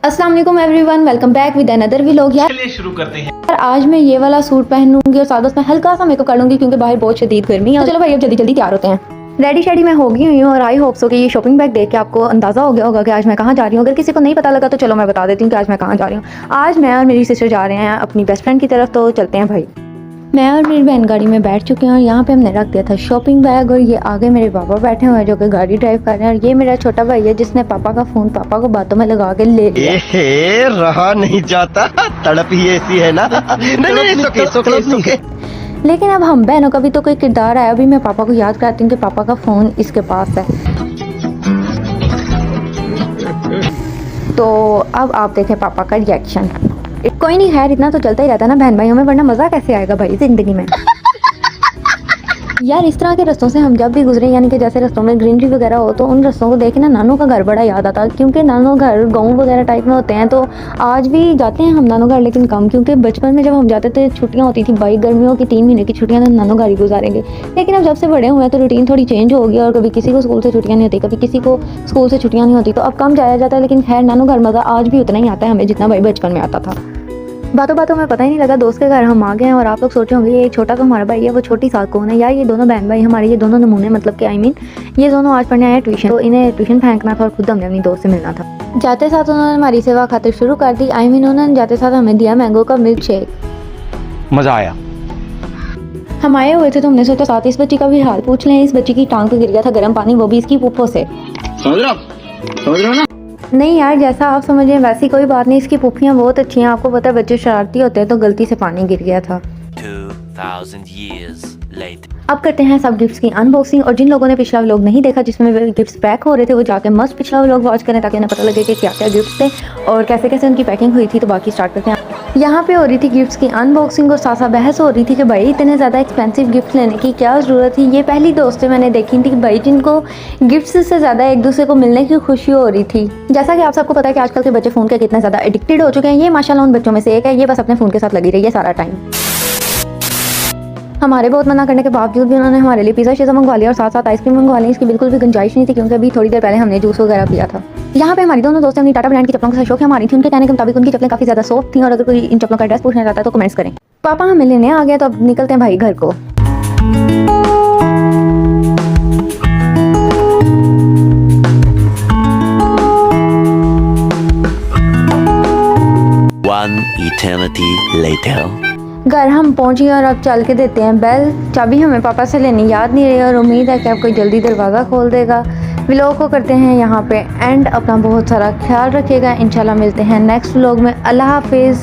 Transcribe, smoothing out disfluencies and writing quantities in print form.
अस्सलाम वालेकुम everyone, welcome back with another vlog. चलिए शुरू करते हैं। यार आज मैं ये वाला सूट पहनूंगी और साथ उसमें हल्का सा मेकअप कर लूंगी क्योंकि बाहर बहुत शदीद गर्मी है। तो चलो भाई अब जल्दी जल्दी तैयार होते हैं। रेडी शेडी मैं हो गई हुई हूँ और आई होप सो कि ये शॉपिंग बैग देख के आपको अंदाज़ा हो गया होगा कि आज मैं कहाँ जा रही हूँ। अगर किसी को नहीं पता लगा तो चलो मैं बता देती हूँ कि आज मैं कहाँ जा रही हूँ। आज मैं और मेरी सिस्टर जा रहे हैं अपनी बेस्ट फ्रेंड की तरफ, तो चलते हैं भाई। मैं और मेरी बहन गाड़ी में बैठ चुके हैं और यहाँ पे हमने रख दिया था शॉपिंग बैग और ये आगे मेरे पापा बैठे हुए हैं जो कि गाड़ी ड्राइव कर रहे हैं और ये मेरा छोटा भाई है जिसने पापा का फ़ोन पापा को बातों में लगा के ले लिया। रहा नहीं जाता, तड़प ही ऐसी है ना। नहीं, सुखे। लेकिन अब हम बहनों का भी तो कोई किरदार है। अभी मैं पापा को याद कराती हूँ कि पापा का फ़ोन इसके पास है। तो अब आप देखें पापा का रिएक्शन। कोई नहीं, खैर इतना तो चलता ही रहता है ना बहन भाइयों में, वरना मज़ा कैसे आएगा भाई ज़िंदगी में। यार इस तरह के रास्तों से हम जब भी गुजरे, यानी कि जैसे रास्तों में ग्रीनरी वगैरह हो, तो उन रास्तों को देखे ना नानों का घर बड़ा याद आता है क्योंकि नानों घर गाँव वगैरह टाइप में होते हैं। तो आज भी जाते हैं हम नानों घर, लेकिन कम, क्योंकि बचपन में जब हम जाते थे छुट्टियाँ होती थी भाई, गर्मियों की 3 महीने की छुट्टियाँ तो नानों घर ही गुजारेंगे। लेकिन अब जब से बड़े हुए हैं तो रूटीन थोड़ी चेंज हो गई और कभी किसी को स्कूल से छुट्टियाँ नहीं होती, कभी किसी को स्कूल से छुट्टियाँ नहीं होती, तो अब कम जाया जाता है। लेकिन खैर नानों घर मज़ा आज भी उतना ही आता है हमें जितना भाई बचपन में आता था। बातों बातों में पता ही नहीं लगा दोस्त के घर हम आ गए हैं और आप लोग सोच रहे होंगे ये छोटा तो हमारा भाई है, वो छोटी साथ कौन है। यार ये दोनों बहन भाई हमारे, ये दोनों नमूने, मतलब कि ये दोनों आज पढ़ने आए ट्यूशन, तो इन्हें ट्यूशन फेंकना था और खुद हमने अपनी दोस्त से मिलना था। जाते साथ उन्होंने हमारी सेवा खातिर शुरू कर दी। उन्होंने जाते साथ हमें दिया मैंगो का मिल्क शेक। मज़ा आया। हम आए हुए थे तो हमने सोचा साथ इस बच्ची का भी हाल पूछ लें। इस बच्ची की टांग पे गिर गया था गर्म पानी, वो भी इसकी पुप्पो से। समझ रहे हो ना? नहीं यार, जैसा आप समझें वैसी कोई बात नहीं। इसकी पुप्पियाँ बहुत अच्छी हैं, आपको पता है बच्चे शरारती होते हैं, तो गलती से पानी गिर गया था। 2000 years later. अब करते हैं सब गिफ्ट्स की अनबॉक्सिंग, और जिन लोगों ने पिछला व्लॉग नहीं देखा जिसमें गिफ्ट्स पैक हो रहे थे वो जाके मस्त पिछला व्लॉग वॉच करें ताकि उन्हें पता लगे कि क्या क्या गिफ्ट्स थे और कैसे कैसे उनकी पैकिंग हुई थी। तो बाकी स्टार्ट करते हैं। यहाँ पे हो रही थी गिफ्ट्स की अनबॉक्सिंग और साथ साथ बहस हो रही थी कि भाई इतने ज़्यादा एक्सपेंसिव गिफ्ट लेने की क्या ज़रूरत थी। ये पहली दोस्तें मैंने देखी थी कि भाई जिनको गिफ्ट्स से ज़्यादा एक दूसरे को मिलने की खुशी हो रही थी। जैसा कि आप सबको पता है कि आजकल के बच्चे फ़ोन के कितने ज़्यादा एडिक्टेड हो चुके हैं। ये माशाल्लाह उन बच्चों में से एक है, ये बस अपने फ़ोन के साथ लगी रही है सारा टाइम। हमारे बहुत मना करने के बावजूद भी उन्होंने हमारे लिए पिज़्ज़ा शिज़्ज़ा मंगवा लिया और साथ साथ आइसक्रीम मंगवा ली। इसकी बिल्कुल भी गुंजाइश नहीं थी क्योंकि अभी थोड़ी देर पहले हमने जूस वगैरह पिया था। यहाँ पे हमारी दोनों दोस्तें अपनी टाटा ब्रांड की चप्पलों के साथ शौक हमारी थी। उनके कहने के मुताबिक उनकी चप्पलें काफ़ी ज़्यादा सॉफ्ट थी और अगर कोई इन चप्पलों का एड्रेस पूछना चाहता है तो कमेंट्स करें। पापा हमें लेने आ गया तो अब निकलते हैं भाई घर को। One eternity later. घर हम पहुंचे और अब चल के देते हैं बेल। चाबी हमें पापा से लेनी याद नहीं रही और उम्मीद है कि अब कोई जल्दी दरवाज़ा खोल देगा। व्लॉग को करते हैं यहाँ पे एंड। अपना बहुत सारा ख्याल रखिएगा। इंशाल्लाह मिलते हैं नेक्स्ट व्लॉग में। अल्लाह हाफिज़।